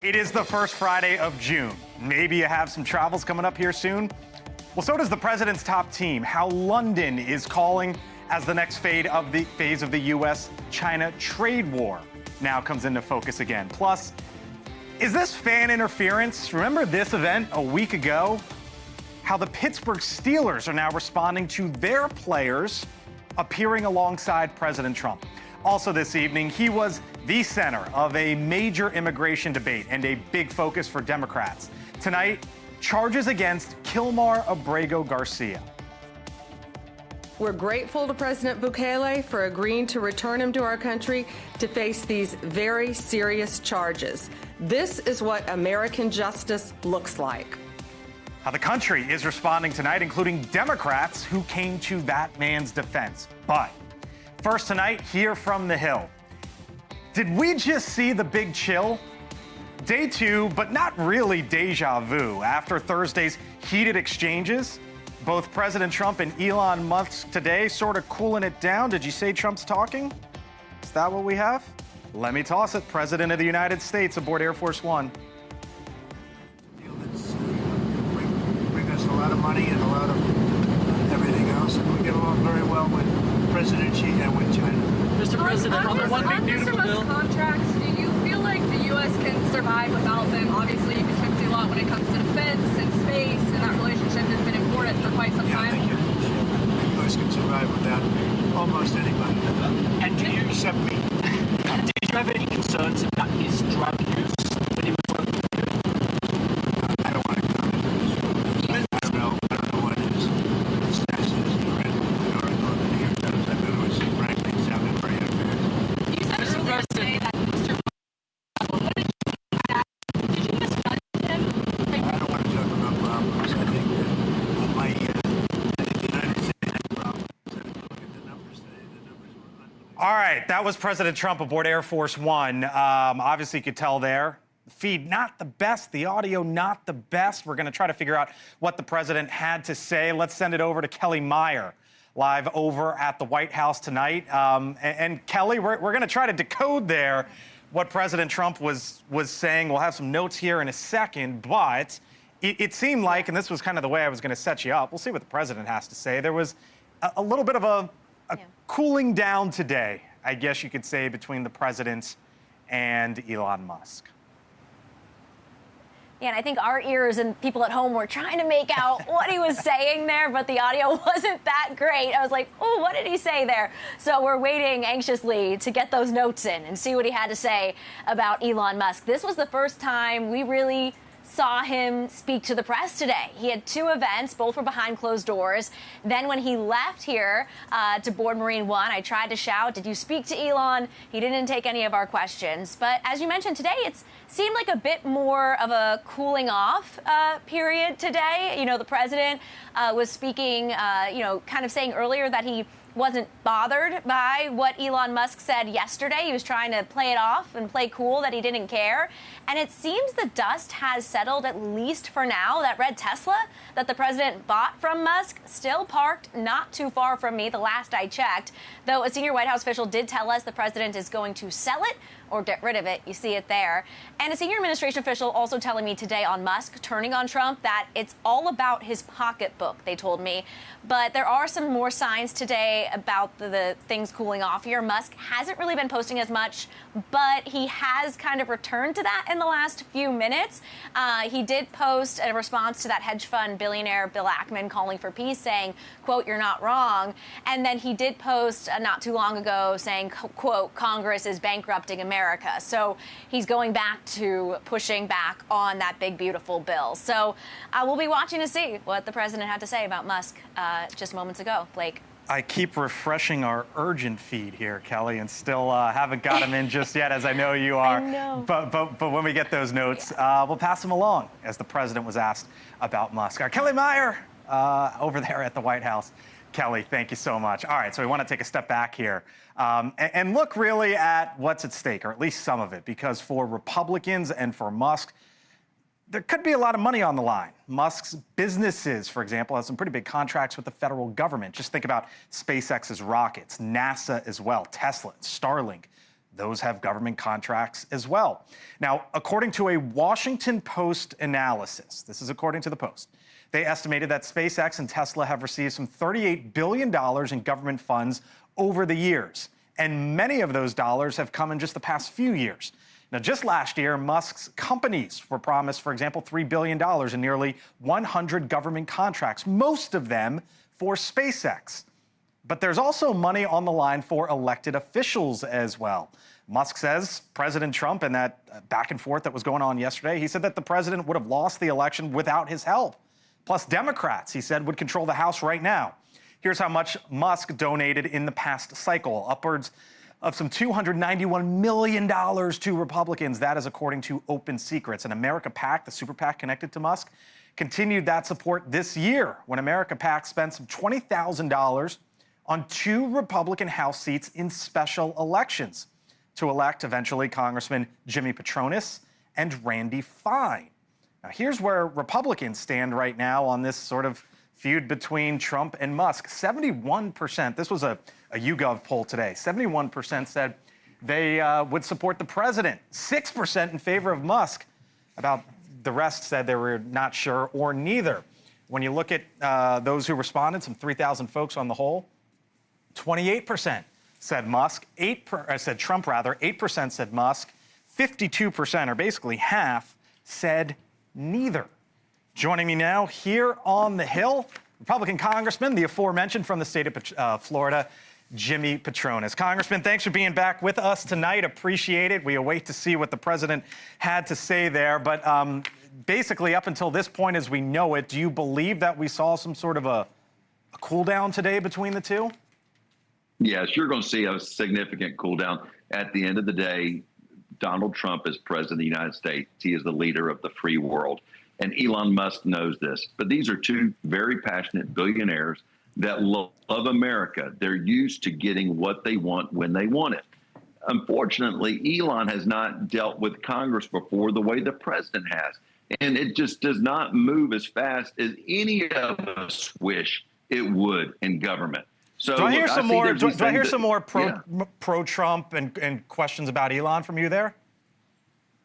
It is the first Friday of June. Maybe you have some travels coming up here soon. Well, so does the president's top team. How London is calling as the next phase of the U.S.-China trade war now comes into focus again. Plus, is this fan interference? Remember this event a week ago? How the Pittsburgh Steelers are now responding to their players appearing alongside President Trump. Also this evening, he was the center of a major immigration debate and a big focus for Democrats. Tonight, charges against Kilmar Abrego Garcia. We're grateful to President Bukele for agreeing to return him to our country to face these very serious charges. This is what American justice looks like. How the country is responding tonight, including Democrats who came to that man's defense. But first tonight, here from the Hill. Did we just see the big chill? Day two, but not really deja vu. After Thursday's heated exchanges, both President Trump and Elon Musk today sort of cooling it down. Did you say Trump's talking? Is that what we have? Let me toss it. President of the United States aboard Air Force One. Bring us a lot of money and a lot of everything else, and we get along very well with President Xi and with China. Mr. President, on the one big beautiful bill. Contracts, do you feel like the U.S. can survive without them? Obviously, you contribute a lot when it comes to defense and space, and that relationship has been important for quite some time. I think the U.S. can survive without almost anybody. And do you, Except me. did you have any concerns about his drug use when he was working with you? I don't want to comment on this. I don't know what his status is. You read an article in the New York Times. I thought it was, frankly, it sounded very unfair. You said earlier today that Mr. What did you discuss him? I don't want to talk about problems. I think that I think the United States has problems. I look at the numbers today. The numbers were unbelievable. All right, that was President Trump aboard Air Force One. Obviously, you could tell there. The feed not the best, the audio not the best. We're going to try to figure out what the president had to say. Let's send it over to Kelly Meyer, live over at the White House tonight. And Kelly, we're going to try to decode there what President Trump was saying. We'll have some notes here in a second, but it seemed like, and this was kind of the way I was going to set you up, we'll see what the president has to say. There was a little bit of a cooling down today, I guess you could say, between the president and Elon Musk. Yeah, and I think our ears and people at home were trying to make out what he was saying there, but the audio wasn't that great. I was like, oh, what did he say there? So we're waiting anxiously to get those notes in and see what he had to say about Elon Musk. This was the first time we really saw him speak to the press today. He had two events, both were behind closed doors. Then when he left here to board Marine One, I tried to shout, did you speak to Elon? He didn't take any of our questions. But as you mentioned today, it seemed like a bit more of a cooling off period today. You know, the president was speaking, kind of saying earlier that he wasn't bothered by what Elon Musk said yesterday. He was trying to play it off and play cool that he didn't care. And it seems the dust has settled, at least for now. That red Tesla that the president bought from Musk still parked not too far from me the last I checked, though a senior White House official did tell us the president is going to sell it or get rid of it. You see it there. And a senior administration official also telling me today on Musk turning on Trump that it's all about his pocketbook, they told me. But there are some more signs today about the things cooling off here. Musk hasn't really been posting as much, but he has kind of returned to that in the last few minutes. He did post a response to that hedge fund billionaire Bill Ackman calling for peace, saying, quote, you're not wrong. And then he did post not too long ago saying, quote, Congress is bankrupting America. So he's going back to pushing back on that big, beautiful bill. So we'll be watching to see what the president had to say about Musk just moments ago. Blake. I keep refreshing our urgent feed here, Kelly, and still haven't got them in just yet, as I know you are. I know. But when we get those notes, we'll pass them along, as the president was asked about Musk. Kelly Meyer over there at the White House. Kelly, thank you so much. All right, so we want to take a step back here and look really at what's at stake, or at least some of it, because for Republicans and for Musk, there could be a lot of money on the line. Musk's businesses, for example, have some pretty big contracts with the federal government. Just think about SpaceX's rockets, NASA as well, Tesla, Starlink. those have government contracts as well. Now, according to a Washington Post analysis, this is according to the Post, they estimated that SpaceX and Tesla have received some $38 billion in government funds over the years. And many of those dollars have come in just the past few years. Now, just last year, Musk's companies were promised, for example, $3 billion in nearly 100 government contracts, most of them for SpaceX. But there's also money on the line for elected officials as well. Musk says President Trump, in that back and forth that was going on yesterday, he said that the president would have lost the election without his help. Plus, Democrats, he said, would control the House right now. Here's how much Musk donated in the past cycle, upwards of some $291 million to Republicans. That is according to Open Secrets. And America PAC, the super PAC connected to Musk, continued that support this year when America PAC spent some $20,000 on 2 Republican House seats in special elections to elect eventually Congressman Jimmy Petronis and Randy Fine. Now, here's where Republicans stand right now on this sort of feud between Trump and Musk. 71%, this was a YouGov poll today, 71% said they would support the president, 6% in favor of Musk. About the rest said they were not sure or neither. When you look at those who responded, some 3,000 folks on the whole, 28% said Musk, said Trump rather, 8% said Musk, 52%, or basically half, said neither. Joining me now here on the Hill, Republican Congressman, the aforementioned from the state of Florida, Jimmy Petronis. Congressman, thanks for being back with us tonight. Appreciate it. We await to see what the president had to say there. But basically, up until this point, as we know it, do you believe that we saw some sort of a cool down today between the two? Yes, you're going to see a significant cool down. At the end of the day, Donald Trump is president of the United States. He is the leader of the free world. And Elon Musk knows this. But these are 2 very passionate billionaires that love America. They're used to getting what they want when they want it. Unfortunately, Elon has not dealt with Congress before the way the president has. And it just does not move as fast as any of us wish it would in government. So do I hear some more? Do I hear some more pro-Trump and questions about Elon from you there?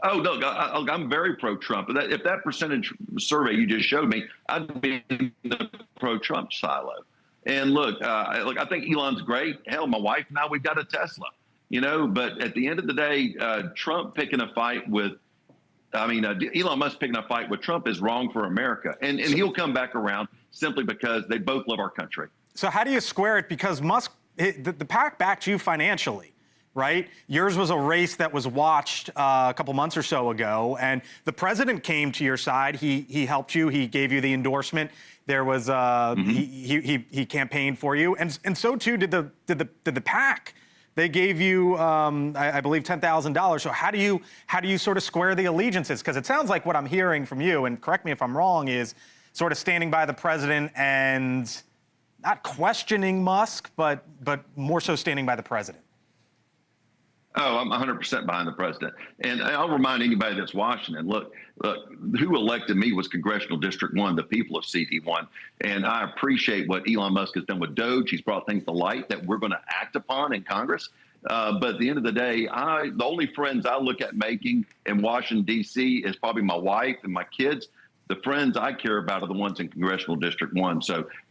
Oh, no, I'm very pro-Trump. If that percentage survey you just showed me, I'd be in the pro-Trump silo. And look, I think Elon's great. Hell, my wife and I, we've got a Tesla, but at the end of the day, Trump picking a fight with, Elon Musk picking a fight with Trump is wrong for America. And he'll come back around simply because they both love our country. So how do you square it? Because Musk, the PAC backed you financially. Right? Yours was a race that was watched a couple months or so ago, and the president came to your side. He helped you. He gave you the endorsement. There was he campaigned for you, and so too did the PAC. They gave you, I believe, $10,000. So how do you sort of square the allegiances? Because it sounds like what I'm hearing from you, and correct me if I'm wrong, is sort of standing by the president and not questioning Musk, but more so standing by the president. Oh, I'm 100% behind the president. And I'll remind anybody that's watching, and look, who elected me was Congressional District 1, the people of CD1. And I appreciate what Elon Musk has done with Doge. He's brought things to light that we're going to act upon in Congress. But at the end of the day, the only friends I look at making in Washington, D.C. is probably my wife and my kids. The friends I care about are the ones in Congressional District 1.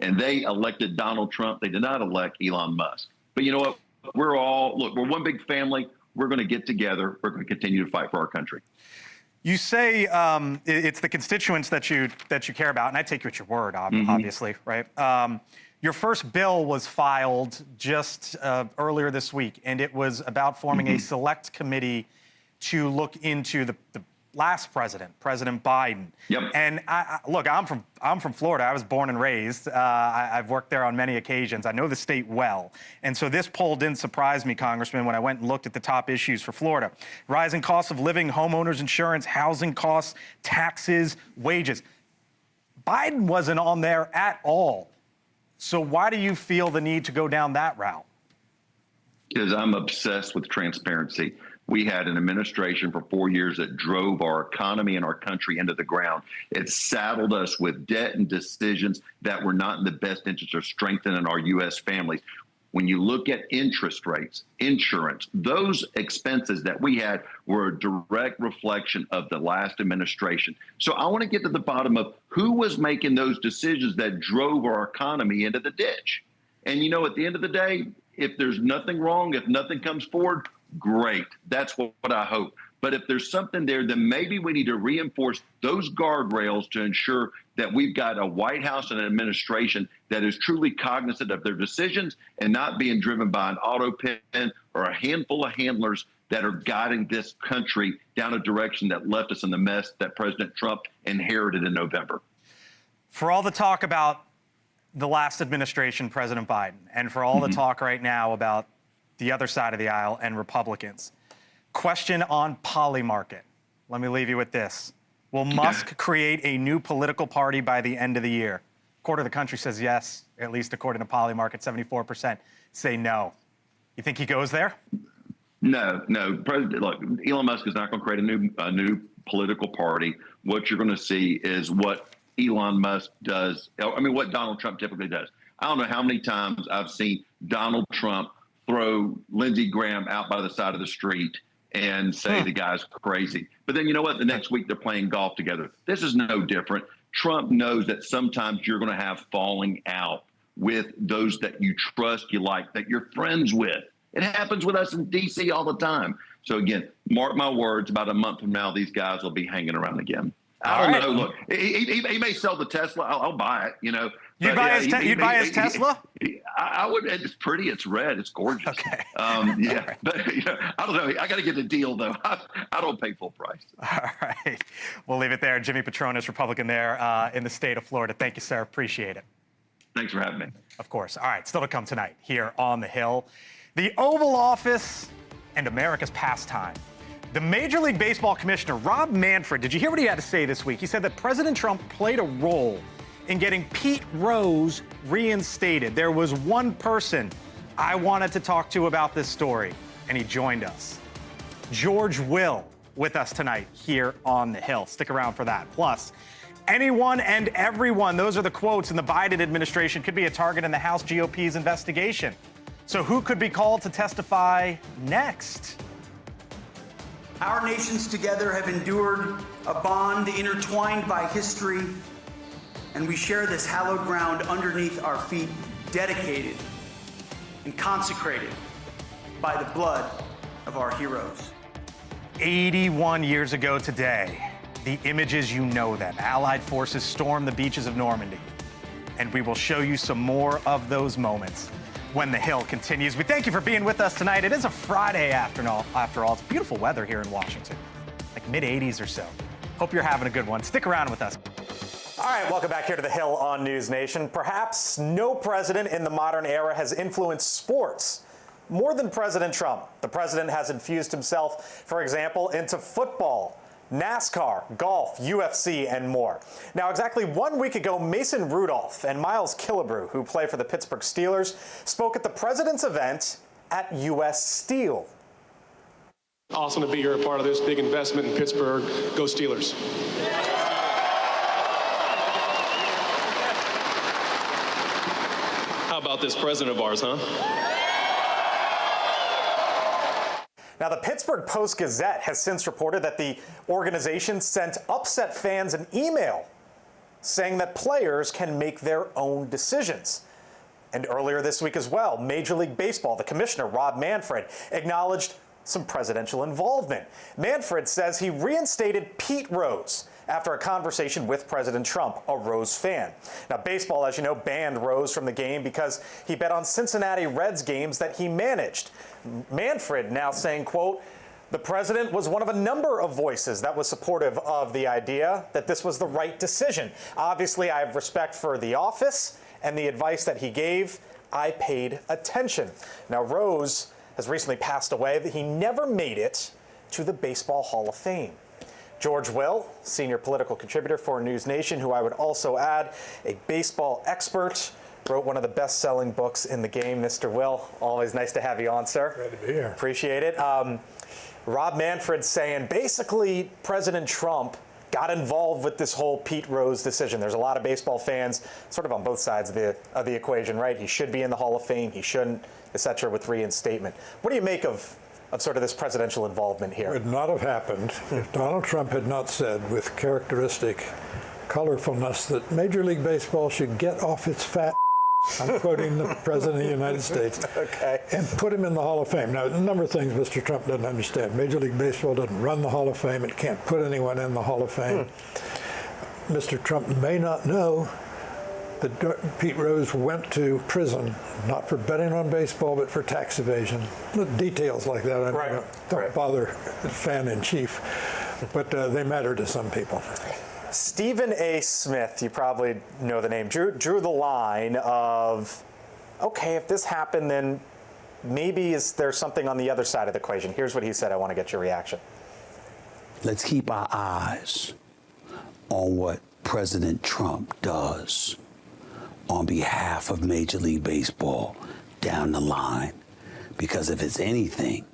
And they elected Donald Trump. They did not elect Elon Musk. But you know what? We're one big family. We're going to get together. We're going to continue to fight for our country. You say it's the constituents that you care about, and I take you at your word, obviously, right? Your first bill was filed just earlier this week, and it was about forming a select committee to look into the last president, President Biden. Yep. And look, I'm from Florida. I was born and raised. I've worked there on many occasions. I know the state well. And so this poll didn't surprise me, Congressman, when I went and looked at the top issues for Florida. Rising costs of living, homeowners insurance, housing costs, taxes, wages. Biden wasn't on there at all. So why do you feel the need to go down that route? Because I'm obsessed with transparency. We had an administration for 4 years that drove our economy and our country into the ground. It saddled us with debt and decisions that were not in the best interest of strengthening our U.S. families. When you look at interest rates, insurance, those expenses that we had were a direct reflection of the last administration. So I want to get to the bottom of who was making those decisions that drove our economy into the ditch. And, you know, at the end of the day, if there's nothing wrong, if nothing comes forward, great. That's what I hope. But if there's something there, then maybe we need to reinforce those guardrails to ensure that we've got a White House and an administration that is truly cognizant of their decisions and not being driven by an auto pen or a handful of handlers that are guiding this country down a direction that left us in the mess that President Trump inherited in November. For all the talk about the last administration, President Biden, and for all the talk right now about the other side of the aisle and Republicans, question on Polymarket. Let me leave you with this. Will Musk create a new political party by the end of the year? A quarter of the country says yes, at least according to Polymarket. 74% say no. You think he goes there? No. Look, Elon Musk is not going to create a new political party. What you're going to see is what Elon Musk does. I mean, what Donald Trump typically does. I don't know how many times I've seen Donald Trump throw Lindsey Graham out by the side of the street and say the guy's crazy. But then you know what? The next week they're playing golf together. This is no different. Trump knows that sometimes you're going to have falling out with those that you trust, you like, that you're friends with. It happens with us in D.C. all the time. So again, mark my words, about a month from now, these guys will be hanging around again. I don't know. Look, he may sell the Tesla. I'll buy it, you know. You'd buy his Tesla? I would. It's pretty. It's red. It's gorgeous. Okay. Yeah. Right. But you know, I don't know. I got to get the deal, though. I don't pay full price. All right. We'll leave it there. Jimmy Patronis, Republican there in the state of Florida. Thank you, sir. Appreciate it. Thanks for having me. Of course. All right. Still to come tonight here on the Hill. The Oval Office and America's pastime. The Major League Baseball commissioner, Rob Manfred, did you hear what he had to say this week? He said that President Trump played a role in getting Pete Rose reinstated. There was one person I wanted to talk to about this story, and he joined us. George Will with us tonight here on the Hill. Stick around for that. Plus, anyone and everyone, those are the quotes in the Biden administration, could be a target in the House GOP's investigation. So who could be called to testify next? Our nations together have endured a bond intertwined by history, and we share this hallowed ground underneath our feet, dedicated and consecrated by the blood of our heroes. 81 years ago today, the images, you know them. Allied forces stormed the beaches of Normandy. And we will show you some more of those moments when the Hill continues. We thank you for being with us tonight. It is a Friday after all. It's beautiful weather here in Washington, like mid-80s or so. Hope you're having a good one. Stick around with us. All right, welcome back here to the Hill on NewsNation. Perhaps no president in the modern era has influenced sports more than President Trump. The president has infused himself, for example, into football, NASCAR, golf, UFC, and more. Now, exactly 1 week ago, Mason Rudolph and Miles Killebrew, who play for the Pittsburgh Steelers, spoke at the president's event at U.S. Steel. Awesome to be here, a part of this big investment in Pittsburgh. Go Steelers. How about this president of ours, huh? Now, the Pittsburgh Post-Gazette has since reported that the organization sent upset fans an email saying that players can make their own decisions. And earlier this week as well, Major League Baseball, the commissioner, Rob Manfred, acknowledged some presidential involvement. Manfred says he reinstated Pete Rose after a conversation with President Trump, a Rose fan. Now, baseball, as you know, banned Rose from the game because he bet on Cincinnati Reds games that he managed. Manfred now saying, quote, the president was one of a number of voices that was supportive of the idea that this was the right decision. Obviously, I have respect for the office and the advice that he gave. I paid attention. Now, Rose has recently passed away. He never made it to the Baseball Hall of Fame. George Will, senior political contributor for NewsNation, who I would also add, a baseball expert, wrote one of the best-selling books in the game. Mr. Will, always nice to have you on, sir. Glad to be here. Appreciate it. Rob Manfred saying basically President Trump got involved with this whole Pete Rose decision. There's a lot of baseball fans sort of on both sides of the equation, right? He should be in the Hall of Fame. He shouldn't. etc., with reinstatement. What do you make of sort of this presidential involvement here? It would not have happened if Donald Trump had not said with characteristic colorfulness that Major League Baseball should get off its fat I'm quoting the President of the United States. Okay. And put him in the Hall of Fame. Now, a number of things Mr. Trump doesn't understand. Major League Baseball doesn't run the Hall of Fame. It can't put anyone in the Hall of Fame. Mr. Trump may not know that Pete Rose went to prison, not for betting on baseball, but for tax evasion. Details like that, don't bother the fan-in-chief, but they matter to some people. Stephen A. Smith, you probably know the name, drew the line of, okay, if this happened, then maybe is there something on the other side of the equation? Here's what he said. I want to get your reaction. Let's keep our eyes on what President Trump does on behalf of Major League Baseball down the line. Because if it's anything,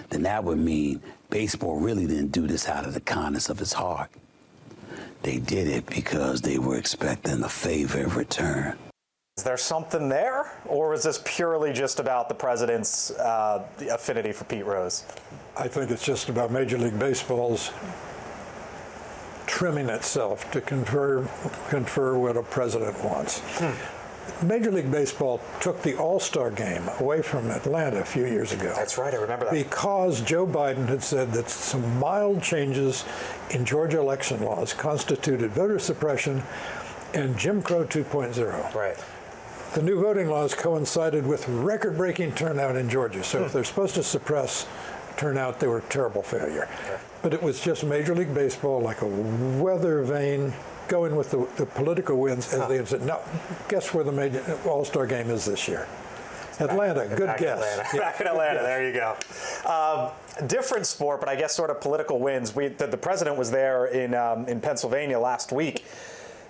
then that would mean baseball really didn't do this out of the kindness of his heart. They did it because they were expecting a favor in return. Is there something there, or is this purely just about the president's affinity for Pete Rose? I think it's just about Major League Baseball's trimming itself to confer what a president wants. Major League Baseball took the All-Star game away from Atlanta a few years ago. That's right, I remember that. Because Joe Biden had said that some mild changes in Georgia election laws constituted voter suppression and Jim Crow 2.0. Right. The new voting laws coincided with record-breaking turnout in Georgia. So if they're supposed to suppress turnout, they were a terrible failure. Okay. But it was just Major League Baseball, like a weather vane, going with the political winds as they said. Now, guess where the major All-Star game is this year? Atlanta. Good guess. Back in Atlanta. There you go. Different sport, but I guess sort of political winds. The president was there in Pennsylvania last week,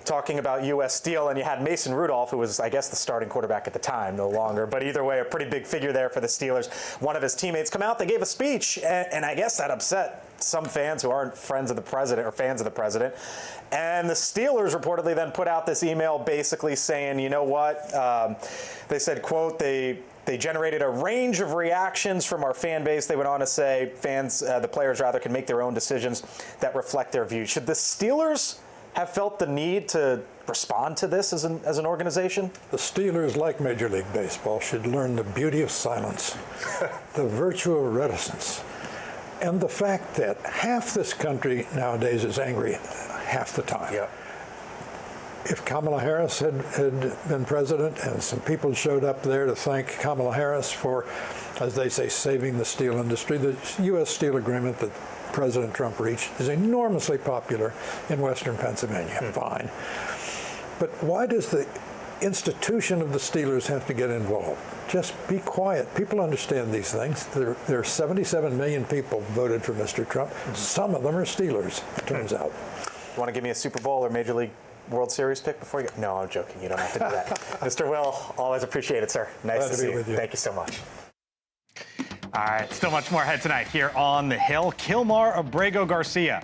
talking about U.S. Steel, and you had Mason Rudolph, who was, I guess, the starting quarterback at the time, no longer. But either way, a pretty big figure there for the Steelers. One of his teammates come out, they gave a speech, and I guess that upset some fans who aren't friends of the president or fans of the president. And the Steelers reportedly then put out this email basically saying, you know what, they said, quote, they generated a range of reactions from our fan base. They went on to say the players rather, can make their own decisions that reflect their views. Should the Steelers have felt the need to respond to this as an organization? The Steelers, like Major League Baseball, should learn the beauty of silence, the virtue of reticence, and the fact that half this country nowadays is angry half the time. Yeah. If Kamala Harris had been president and some people showed up there to thank Kamala Harris for, as they say, saving the steel industry, the U.S. Steel Agreement that President Trump reached is enormously popular in Western Pennsylvania. Fine. But why does the institution of the Steelers have to get involved? Just be quiet. People understand these things. There are 77 million people voted for Mr. Trump. Some of them are Steelers, it turns out. You want to give me a Super Bowl or Major League World Series pick before you go? No, I'm joking. You don't have to do that. Mr. Will, always appreciate it, sir. Nice to see you. Thank you so much. All right, still much more ahead tonight here on The Hill. Kilmar Abrego Garcia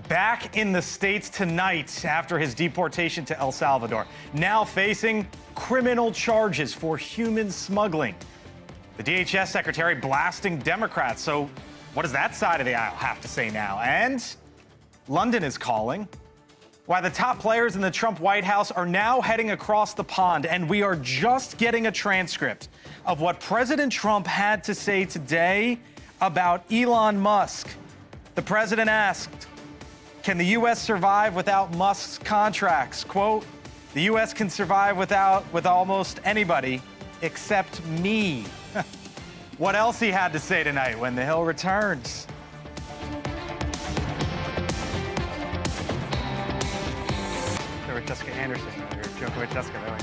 back in the States tonight after his deportation to El Salvador, now facing criminal charges for human smuggling. The DHS secretary blasting Democrats. So what does that side of the aisle have to say now? And London is calling. Why the top players in the Trump White House are now heading across the pond, and we are just getting a transcript of what President Trump had to say today about Elon Musk. The president asked, can the U.S. survive without Musk's contracts? Quote, the U.S. can survive with almost anybody except me. What else he had to say tonight when The Hill returns. With Jessica Anderson, or joking with Jessica, that way.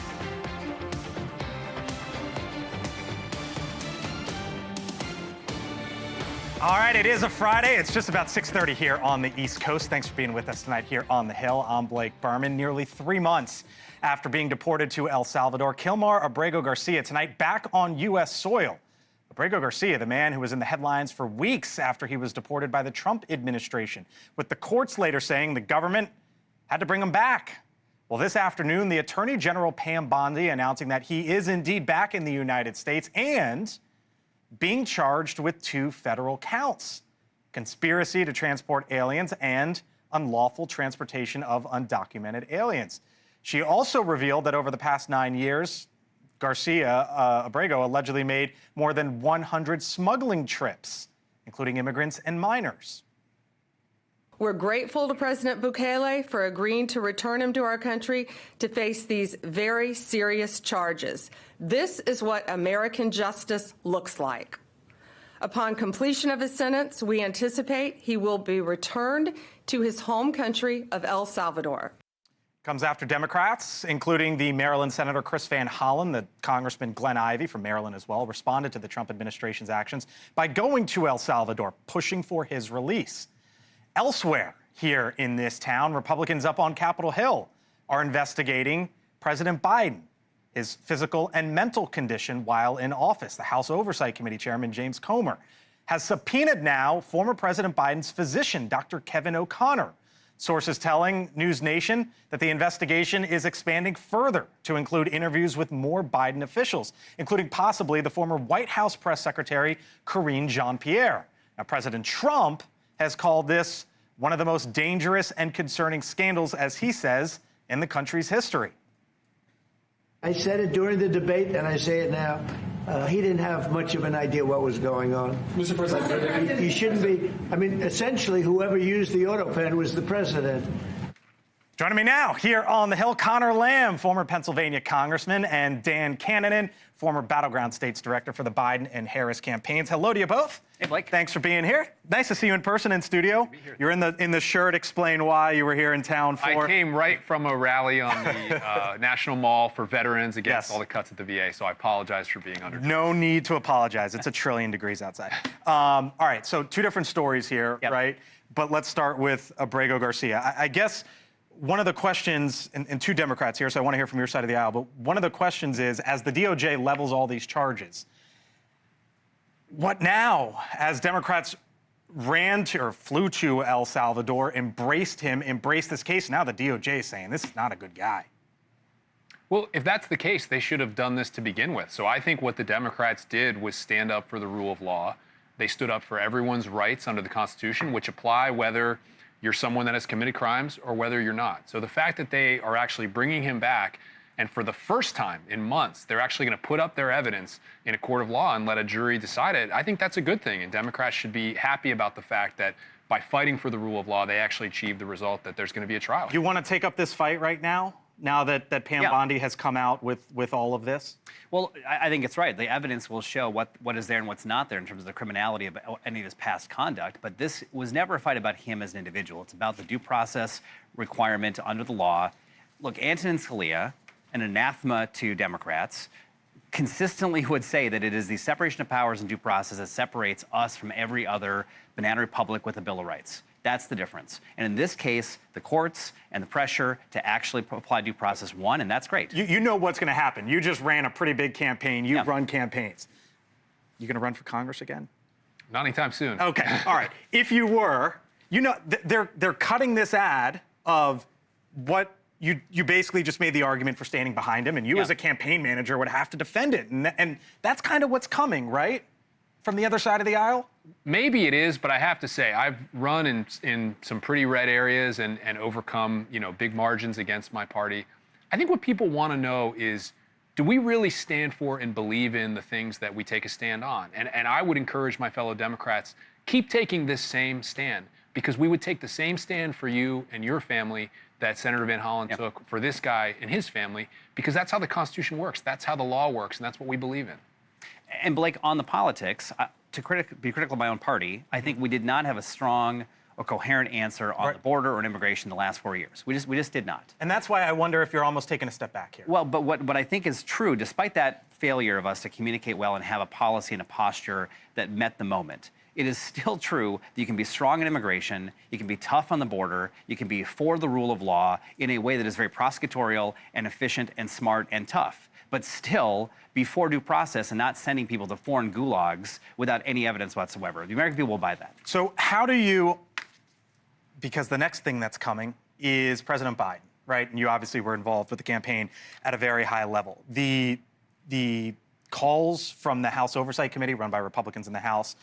All right, it is a Friday. It's just about 6:30 here on the East Coast. Thanks for being with us tonight here on The Hill. I'm Blake Berman. Nearly 3 months after being deported to El Salvador, Kilmar Abrego Garcia tonight back on U.S. soil. Abrego Garcia, the man who was in the headlines for weeks after he was deported by the Trump administration, with the courts later saying the government had to bring him back. Well, this afternoon, the Attorney General Pam Bondi announcing that he is indeed back in the United States and being charged with 2 federal counts: conspiracy to transport aliens and unlawful transportation of undocumented aliens. She also revealed that over the past 9 years, Garcia Abrego allegedly made more than 100 smuggling trips, including immigrants and minors. We're grateful to President Bukele for agreeing to return him to our country to face these very serious charges. This is what American justice looks like. Upon completion of his sentence, we anticipate he will be returned to his home country of El Salvador. Comes after Democrats, including the Maryland Senator Chris Van Hollen, the Congressman Glenn Ivey from Maryland as well, responded to the Trump administration's actions by going to El Salvador, pushing for his release. Elsewhere here in this town, Republicans up on Capitol Hill are investigating President Biden, his physical and mental condition while in office. The House Oversight Committee Chairman James Comer has subpoenaed now former President Biden's physician, Dr. Kevin O'Connor. Sources telling NewsNation that the investigation is expanding further to include interviews with more Biden officials, including possibly the former White House press secretary, Karine Jean-Pierre. Now, President Trump has called this one of the most dangerous and concerning scandals, as he says, in the country's history. I said it during the debate, and I say it now. He didn't have much of an idea what was going on. Mr. President, he shouldn't be. I mean, essentially, whoever used the auto pen was the president. Joining me now here on the Hill, Connor Lamb, former Pennsylvania congressman, and Dan Cannon, former Battleground States Director for the Biden and Harris campaigns. Hello to you both. Hey, Blake. Thanks for being here. Nice to see you in person in studio. You're in the shirt. Explain why you were here in town for. I came right from a rally on the National Mall for veterans against all the cuts at the VA, so I apologize for being under. No need to apologize. It's 1 trillion degrees outside. All right, so 2 different stories here, right? But let's start with Abrego Garcia. I guess one of the questions, and 2 Democrats here, so I want to hear from your side of the aisle, but one of the questions is, as the DOJ levels all these charges, what now? As Democrats ran to or flew to El Salvador, embraced this case, now the DOJ is saying this is not a good guy. Well, if that's the case, they should have done this to begin with. So I think what the Democrats did was stand up for the rule of law. They stood up for everyone's rights under the Constitution, which apply whether you're someone that has committed crimes or whether you're not. So the fact that they are actually bringing him back, and for the first time in months, they're actually going to put up their evidence in a court of law and let a jury decide it, I think that's a good thing. And Democrats should be happy about the fact that by fighting for the rule of law, they actually achieved the result that there's going to be a trial. You want to take up this fight right now? Now that Pam Bondi has come out with all of this? Well, I think it's right. The evidence will show what is there and what's not there in terms of the criminality of any of his past conduct. But this was never a fight about him as an individual. It's about the due process requirement under the law. Look, Antonin Scalia, an anathema to Democrats, consistently would say that it is the separation of powers and due process that separates us from every other banana republic with a Bill of Rights. That's the difference. And in this case, the courts and the pressure to actually apply due process won, and that's great. You know what's going to happen. You just ran a pretty big campaign. You've run campaigns. You going to run for Congress again? Not anytime soon. Okay, all right. If you were, you know, they're cutting this ad of what you basically just made the argument for standing behind him, and you as a campaign manager would have to defend it. And that's kind of what's coming, right? From the other side of the aisle? Maybe it is, but I have to say, I've run in some pretty red areas and overcome, big margins against my party. I think what people want to know is, do we really stand for and believe in the things that we take a stand on? And I would encourage my fellow Democrats, keep taking this same stand, because we would take the same stand for you and your family that Senator Van Hollen took for this guy and his family, because that's how the Constitution works. That's how the law works, and that's what we believe in. And Blake, on the politics, to be critical of my own party, I think we did not have a strong or coherent answer on the border or on immigration the last 4 years. We just did not. And that's why I wonder if you're almost taking a step back here. Well, but what I think is true, despite that failure of us to communicate well and have a policy and a posture that met the moment, it is still true that you can be strong in immigration, you can be tough on the border, you can be for the rule of law in a way that is very prosecutorial and efficient and smart and tough, but still be for due process and not sending people to foreign gulags without any evidence whatsoever. The American people will buy that. So how do you, because the next thing that's coming is President Biden, right? And you obviously were involved with the campaign at a very high level. The calls from the House Oversight Committee, run by Republicans in the House,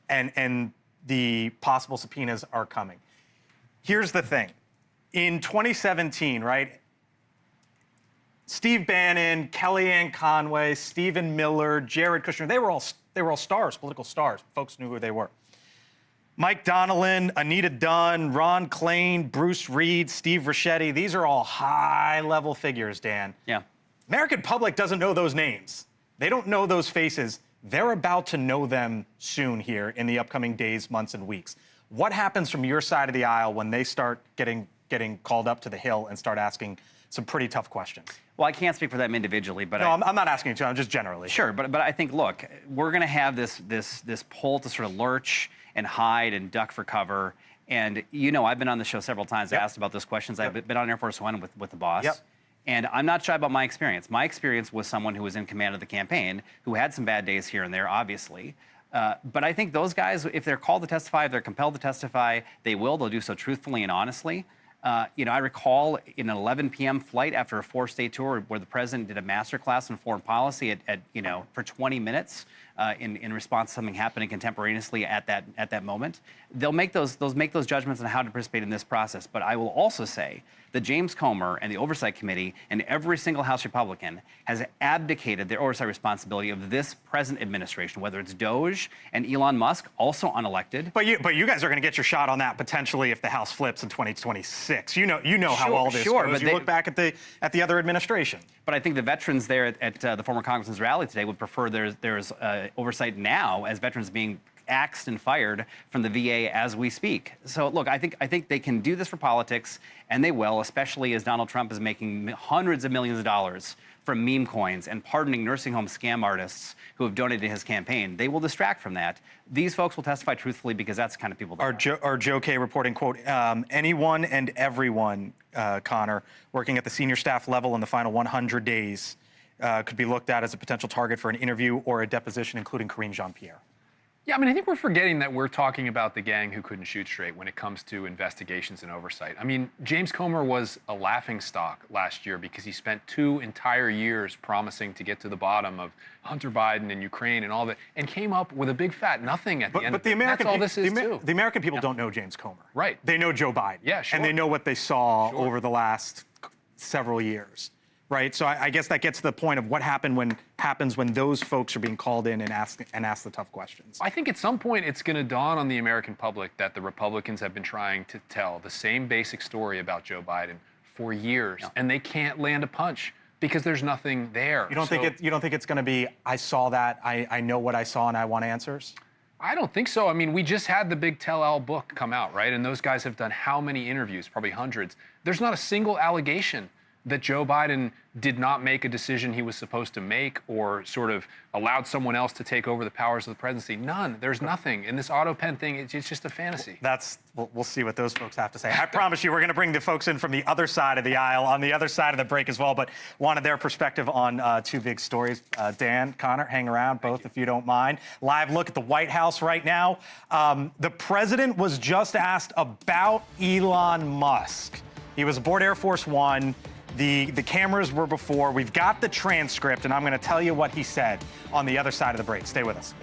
and the possible subpoenas are coming. Here's the thing. In 2017, right, Steve Bannon, Kellyanne Conway, Stephen Miller, Jared Kushner, they were all stars, political stars. Folks knew who they were. Mike Donnellan, Anita Dunn, Ron Klain, Bruce Reed, Steve Ricchetti, these are all high-level figures, Dan. Yeah. American public doesn't know those names. They don't know those faces. They're about to know them soon here in the upcoming days, months, and weeks. What happens from your side of the aisle when they start getting called up to the Hill and start asking some pretty tough questions? Well, I can't speak for them individually, but no, I'm not asking you to. I'm just generally. Sure, but I think, look, we're going to have this pull to sort of lurch and hide and duck for cover. And I've been on the show several times. I asked about those questions. I've been on Air Force One with the boss. And I'm not shy about my experience. My experience was someone who was in command of the campaign, who had some bad days here and there, obviously. But I think those guys, if they're called to testify, if they're compelled to testify, they will. They'll do so truthfully and honestly. I recall in an 11 p.m. flight after a 4-state tour where the president did a masterclass in foreign policy for 20 minutes in response to something happening contemporaneously at that moment. They'll make those judgments on how to participate in this process. But I will also say that James Comer and the Oversight Committee and every single House Republican has abdicated their oversight responsibility of this present administration, whether it's Doge and Elon Musk, also unelected. But you guys are going to get your shot on that potentially if the House flips in 2026. You know how all this goes. But you look back at the other administration. But I think the veterans there at the former congressman's rally today would prefer there's oversight now as veterans being axed and fired from the VA as we speak. So look, I think they can do this for politics, and they will, especially as Donald Trump is making hundreds of millions of dollars from meme coins and pardoning nursing home scam artists who have donated to his campaign. They will distract from that. These folks will testify truthfully because that's the kind of people they are. Joe K reporting, quote, anyone and everyone, Connor, working at the senior staff level in the final 100 days could be looked at as a potential target for an interview or a deposition, including Karine Jean-Pierre. Yeah, I think we're forgetting that we're talking about the gang who couldn't shoot straight when it comes to investigations and oversight. James Comer was a laughingstock last year because he spent 2 entire years promising to get to the bottom of Hunter Biden and Ukraine and all that, and came up with a big fat nothing at the end. But that's all this is too. The American people don't know James Comer. Right. They know Joe Biden. Yeah, sure. And they know what they saw over the last several years. Right, so I guess that gets to the point of what happens when those folks are being called in and asked the tough questions. I think at some point it's going to dawn on the American public that the Republicans have been trying to tell the same basic story about Joe Biden for years, and they can't land a punch because there's nothing there. You don't think it's going to be? I saw that. I know what I saw, and I want answers. I don't think so. We just had the big tell-all book come out, right? And those guys have done how many interviews? Probably hundreds. There's not a single allegation that Joe Biden did not make a decision he was supposed to make or sort of allowed someone else to take over the powers of the presidency. None. There's nothing. And this auto pen thing, it's just a fantasy. We'll see what those folks have to say. I promise you we're going to bring the folks in from the other side of the aisle, on the other side of the break as well, but wanted their perspective on 2 big stories. Dan, Connor, hang around, both if you don't mind. Live look at the White House right now. The president was just asked about Elon Musk. He was aboard Air Force One. The cameras were before. We've got the transcript, and I'm going to tell you what he said on the other side of the break. Stay with us.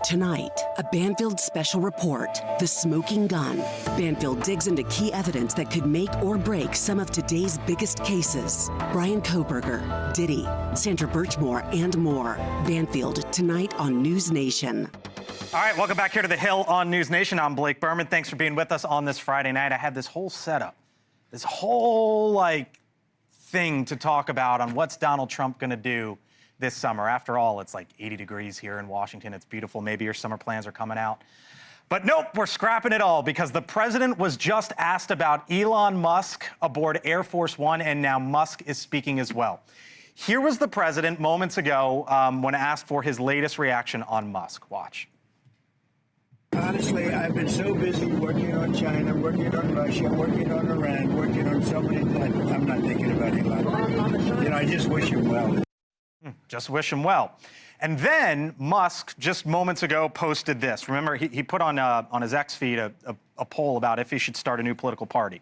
Tonight, a Banfield special report, The Smoking Gun. Banfield digs into key evidence that could make or break some of today's biggest cases. Brian Kohberger, Diddy, Sandra Birchmore, and more. Banfield, tonight on NewsNation. All right, welcome back here to The Hill on NewsNation. I'm Blake Berman. Thanks for being with us on this Friday night. I had this whole setup, this whole, thing to talk about on what's Donald Trump going to do this summer. After all, it's 80 degrees here in Washington. It's beautiful. Maybe your summer plans are coming out. But nope, we're scrapping it all because the president was just asked about Elon Musk aboard Air Force One, and now Musk is speaking as well. Here was the president moments ago when asked for his latest reaction on Musk. Watch. Honestly, I've been so busy working on China, working on Russia, working on Iran, working on so many that I'm not thinking about Elon. I just wish him well. Just wish him well. And then Musk, just moments ago, posted this. Remember, he put on his X feed a poll about if he should start a new political party.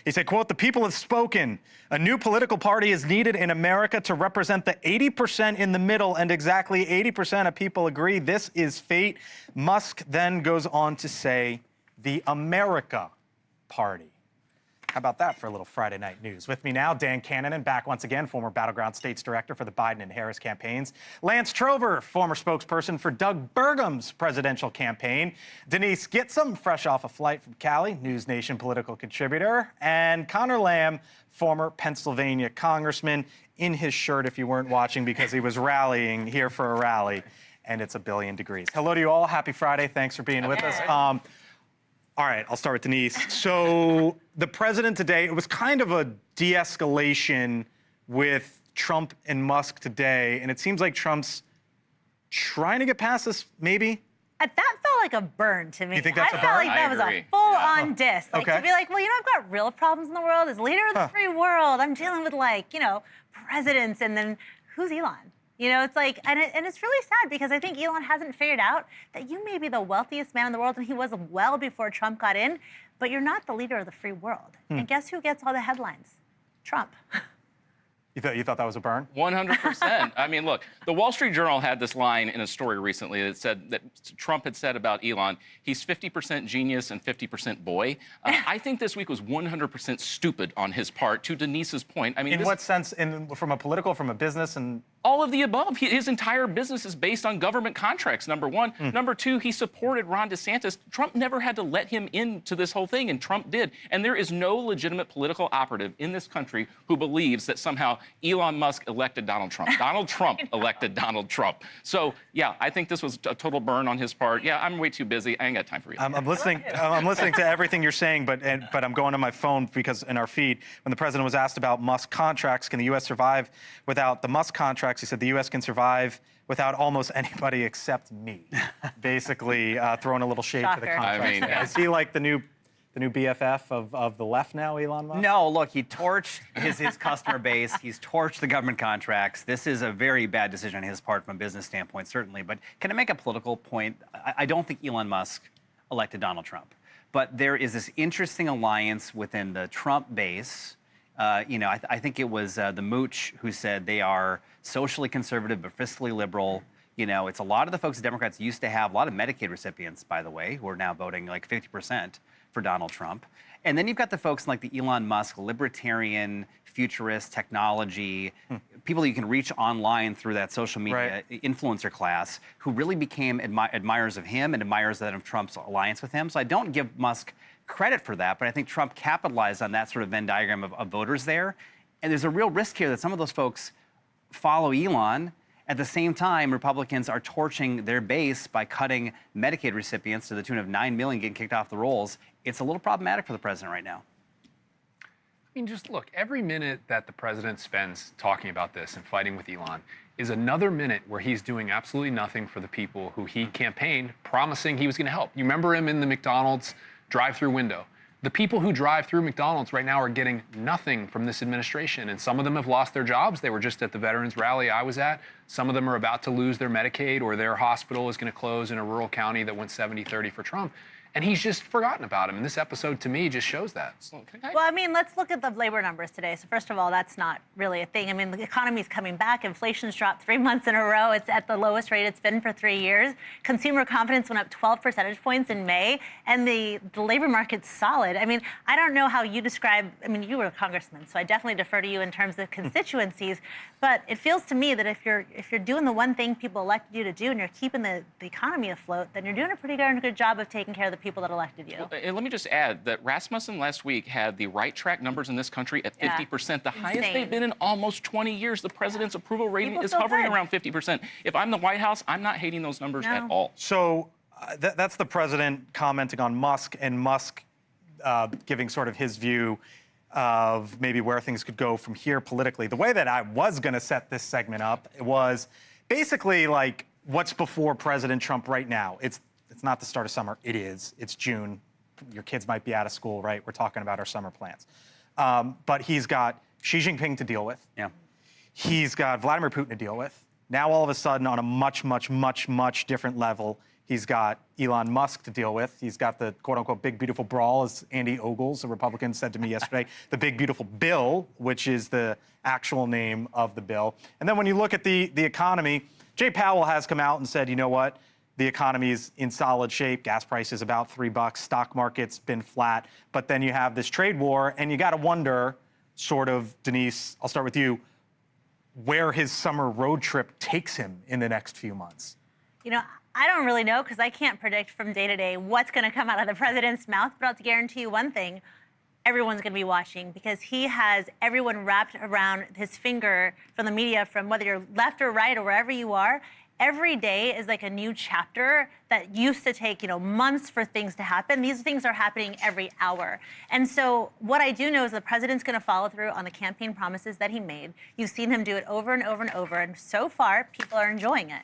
He said, quote, "The people have spoken. A new political party is needed in America to represent the 80% in the middle, and exactly 80% of people agree this is fate." Musk then goes on to say, the America Party. How about that for a little Friday night news? With me now, Dan Cannon, back once again, former Battleground States Director for the Biden and Harris campaigns. Lance Trover, former spokesperson for Doug Burgum's presidential campaign. Denise Gitsum, fresh off a flight from Cali, NewsNation political contributor. And Connor Lamb, former Pennsylvania congressman, in his shirt if you weren't watching because he was rallying here for a rally, and it's a billion degrees. Hello to you all. Happy Friday. Thanks for being with us. All right, I'll start with Denise. So the president today, it was kind of a de-escalation with Trump and Musk today, and it seems like Trump's trying to get past this, maybe? That felt like a burn to me. You think that's a burn? I felt like that was a full-on diss. Like, to be like, well, I've got real problems in the world. As leader of the free world, I'm dealing with, presidents, and then who's Elon? It's like, and it's really sad because I think Elon hasn't figured out that you may be the wealthiest man in the world, and he was well before Trump got in, but you're not the leader of the free world. And guess who gets all the headlines? Trump. You thought that was a burn? 100%. I mean, look, the Wall Street Journal had this line in a story recently that said that Trump had said about Elon, he's 50% genius and 50% boy. I think this week was 100% stupid on his part, to Denise's point. I mean, in what sense? From a political, from a business, and all of the above. His entire business is based on government contracts, number one. Number two, he supported Ron DeSantis. Trump never had to let him into this whole thing, and Trump did. And there is no legitimate political operative in this country who believes that somehow Elon Musk elected Donald Trump. Donald Trump elected Donald Trump. So, yeah, I think this was a total burn on his part. Yeah, I'm way too busy. I ain't got time for you. I'm listening to everything you're saying, but I'm going to my phone because in our feed, when the president was asked about Musk contracts, can the U.S. survive without the Musk contracts? He said the U.S. can survive without almost anybody except me. Basically, throwing a little shade to the contracts. I mean, Is he like the new BFF of the left now, Elon Musk? No, look, he torched his customer base. He's torched the government contracts. This is a very bad decision on his part from a business standpoint, certainly. But can I make a political point? I don't think Elon Musk elected Donald Trump. But there is this interesting alliance within the Trump base. I think it was the Mooch who said they are socially conservative but fiscally liberal. It's a lot of the folks the Democrats used to have, a lot of Medicaid recipients, by the way, who are now voting like 50% for Donald Trump. And then you've got the folks like the Elon Musk, libertarian, futurist, technology, people that you can reach online through that social media influencer class, who really became admirers of him and admirers of Trump's alliance with him. So I don't give Musk credit for that, but I think Trump capitalized on that sort of Venn diagram of voters there. And there's a real risk here that some of those folks follow Elon. At the same time, Republicans are torching their base by cutting Medicaid recipients to the tune of 9 million getting kicked off the rolls. It's a little problematic for the president right now. I mean, just look, every minute that the president spends talking about this and fighting with Elon is another minute where he's doing absolutely nothing for the people who he campaigned, promising he was going to help. You remember him in the McDonald's drive-through window. The people who drive through McDonald's right now are getting nothing from this administration, and some of them have lost their jobs. They were just at the veterans rally I was at. Some of them are about to lose their Medicaid, or their hospital is going to close in a rural county that went 70-30 for Trump. And he's just forgotten about him. And this episode, to me, just shows that. Well, I mean, let's look at the labor numbers today. So first of all, that's not really a thing. I mean, the economy's coming back. Inflation's dropped 3 months in a row. It's at the lowest rate it's been for 3 years. Consumer confidence went up 12 percentage points in May. And the labor market's solid. I mean, I don't know how you describe, I mean, you were a congressman, so I definitely defer to you in terms of constituencies. But it feels to me that if you're doing the one thing people elected you to do and you're keeping the economy afloat, then you're doing a pretty darn good job of taking care of the people that elected you. Well, and let me just add that Rasmussen last week had the right track numbers in this country at 50%, the highest they've been in almost 20 years. The president's approval rating is hovering around 50%. If I'm the White House, I'm not hating those numbers at all. So that's the president commenting on Musk, and Musk giving sort of his view of maybe where things could go from here politically. The way that I was going to set this segment up was basically like what's before President Trump right now. It's not the start of summer. It is. It's June. Your kids might be out of school, right? We're talking about our summer plans. But he's got Xi Jinping to deal with. Yeah. He's got Vladimir Putin to deal with. Now, all of a sudden, on a much, much, much, much different level, he's got Elon Musk to deal with. He's got the quote-unquote big, beautiful brawl, as Andy Ogles, a Republican, said to me yesterday, the big, beautiful bill, which is the actual name of the bill. And then when you look at the economy, Jay Powell has come out and said, you know what? The economy is in solid shape. Gas price is about $3. Stock market's been flat. But then you have this trade war, and you got to wonder, sort of, Denise, I'll start with you, where his summer road trip takes him in the next few months. You know, I don't really know because I can't predict from day to day what's going to come out of the president's mouth. But I'll guarantee you one thing. Everyone's going to be watching because he has everyone wrapped around his finger from the media, from whether you're left or right or wherever you are. Every day is like a new chapter that used to take, you know, months for things to happen. These things are happening every hour. And so what I do know is the president's going to follow through on the campaign promises that he made. You've seen him do it over and over and over. And so far, people are enjoying it.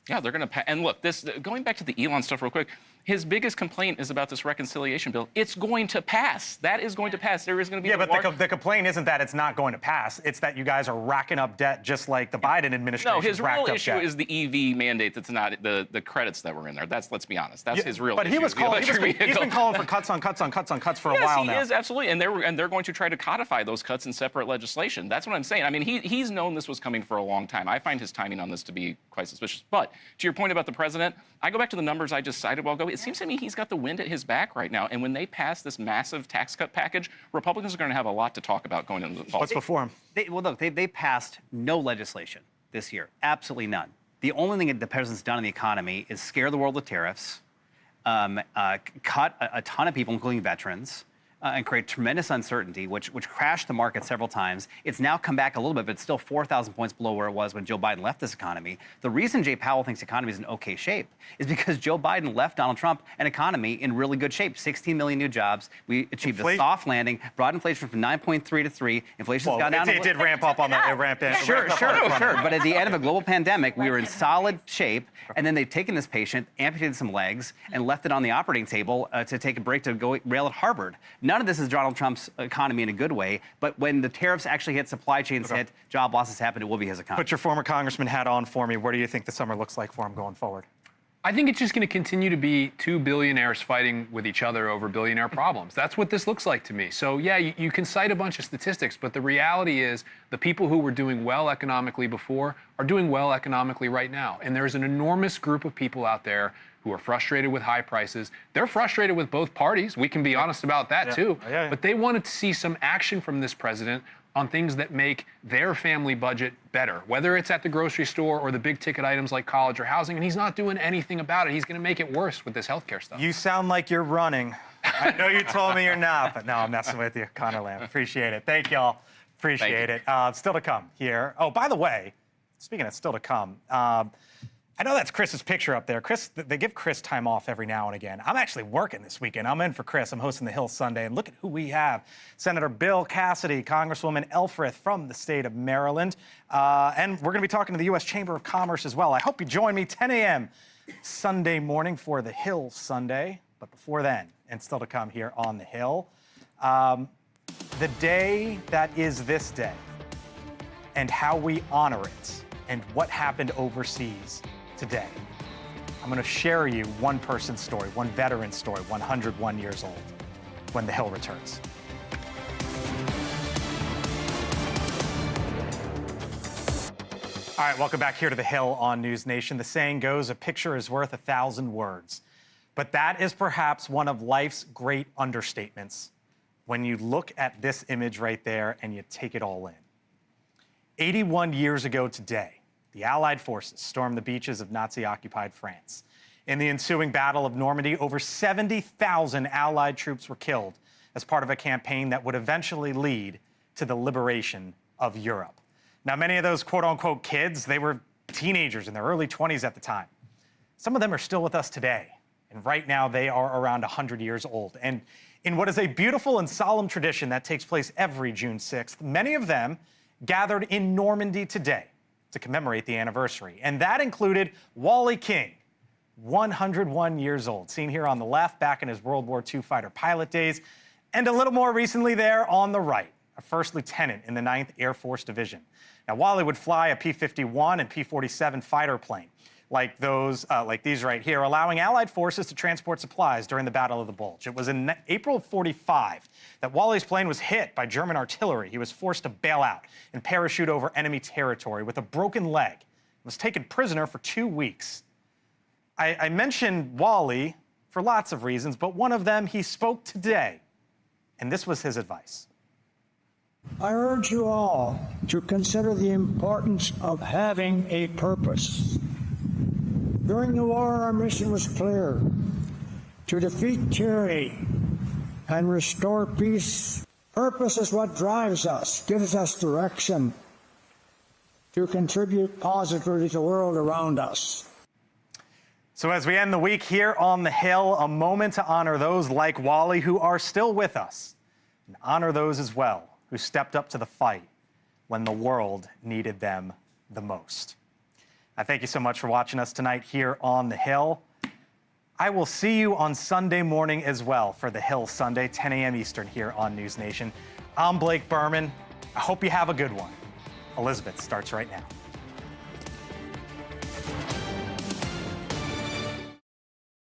Yeah, they're going to. And look, this going back to the Elon stuff real quick. His biggest complaint is about this reconciliation bill. It's going to pass. That is going to pass. There is going to be. Yeah, but the complaint isn't that it's not going to pass. It's that you guys are racking up debt just like the Biden administration. No, his real issue debt. is the EV mandate. That's not the credits that were in there. Let's be honest. That's his real. But issue. He's been calling for cuts on cuts on cuts on cuts for a while now. Yes, he is absolutely, and they're going to try to codify those cuts in separate legislation. That's what I'm saying. I mean, he's known this was coming for a long time. I find his timing on this to be quite suspicious. But to your point about the president, I go back to the numbers I just cited a while ago. It seems to me he's got the wind at his back right now. And when they pass this massive tax cut package, Republicans are going to have a lot to talk about going into the fall. What's before him? Well, look, they passed no legislation this year. Absolutely none. The only thing that the president's done in the economy is scare the world with tariffs, cut a ton of people, including veterans, and create tremendous uncertainty, which crashed the market several times. It's now come back a little bit, but it's still 4,000 points below where it was when Joe Biden left this economy. The reason Jay Powell thinks the economy is in okay shape is because Joe Biden left Donald Trump an economy in really good shape. 16 million new jobs. We achieved a soft landing, brought inflation from 9.3 to 3. Inflation's gone down. It did ramp up on the ramp in. Sure. But at the end of a global pandemic, we were in solid shape, and then they've taken this patient, amputated some legs, and left it on the operating table to take a break to go rail at Harvard. None of this is Donald Trump's economy in a good way, but when the tariffs actually hit, supply chains hit, job losses happen, it will be his economy. Put your former congressman hat on for me. Where do you think the summer looks like for him going forward? I think it's just going to continue to be two billionaires fighting with each other over billionaire problems. That's what this looks like to me. So, yeah, you can cite a bunch of statistics, but the reality is the people who were doing well economically before are doing well economically right now. And there's an enormous group of people out there who are frustrated with high prices. They're frustrated with both parties. We can be honest about that, too. Yeah. But they wanted to see some action from this president on things that make their family budget better, whether it's at the grocery store or the big ticket items like college or housing, and he's not doing anything about it. He's going to make it worse with this healthcare stuff. You sound like you're running. I know you told me you're not, but no, I'm messing with you, Connor Lamb. Appreciate it. Thank y'all. Appreciate it. Still to come here. Oh, by the way, speaking of still to come, I know that's Chris's picture up there. Chris, they give Chris time off every now and again. I'm actually working this weekend. I'm in for Chris. I'm hosting the Hill Sunday, and look at who we have. Senator Bill Cassidy, Congresswoman Elfreth from the state of Maryland, and we're going to be talking to the U.S. Chamber of Commerce as well. I hope you join me 10 a.m. Sunday morning for the Hill Sunday. But before then, and still to come here on the Hill, the day that is this day and how we honor it and what happened overseas today. I'm going to share you one person's story, one veteran's story, 101 years old, when the Hill returns. All right, welcome back here to the Hill on News Nation. The saying goes, a picture is worth 1,000 words. But that is perhaps one of life's great understatements when you look at this image right there and you take it all in. 81 years ago today, the Allied forces stormed the beaches of Nazi-occupied France. In the ensuing Battle of Normandy, over 70,000 Allied troops were killed as part of a campaign that would eventually lead to the liberation of Europe. Now, many of those quote-unquote kids, they were teenagers in their early 20s at the time. Some of them are still with us today, and right now they are around 100 years old. And in what is a beautiful and solemn tradition that takes place every June 6th, many of them gathered in Normandy today to commemorate the anniversary. And that included Wally King, 101 years old, seen here on the left back in his World War II fighter pilot days, and a little more recently there on the right, a first lieutenant in the 9th Air Force Division. Now, Wally would fly a P-51 and P-47 fighter plane, like these right here, allowing Allied forces to transport supplies during the Battle of the Bulge. It was in April of '45 that Wally's plane was hit by German artillery. He was forced to bail out and parachute over enemy territory with a broken leg. He was taken prisoner for 2 weeks. I mentioned Wally for lots of reasons, but one of them, he spoke today, and this was his advice. I urge you all to consider the importance of having a purpose. During the war, our mission was clear: to defeat tyranny and restore peace. Purpose is what drives us, gives us direction to contribute positively to the world around us. So as we end the week here on the Hill, a moment to honor those like Wally who are still with us, and honor those as well who stepped up to the fight when the world needed them the most. I thank you so much for watching us tonight here on the Hill. I will see you on Sunday morning as well for the Hill Sunday, 10 a.m. Eastern here on NewsNation. I'm Blake Berman. I hope you have a good one. Elizabeth starts right now.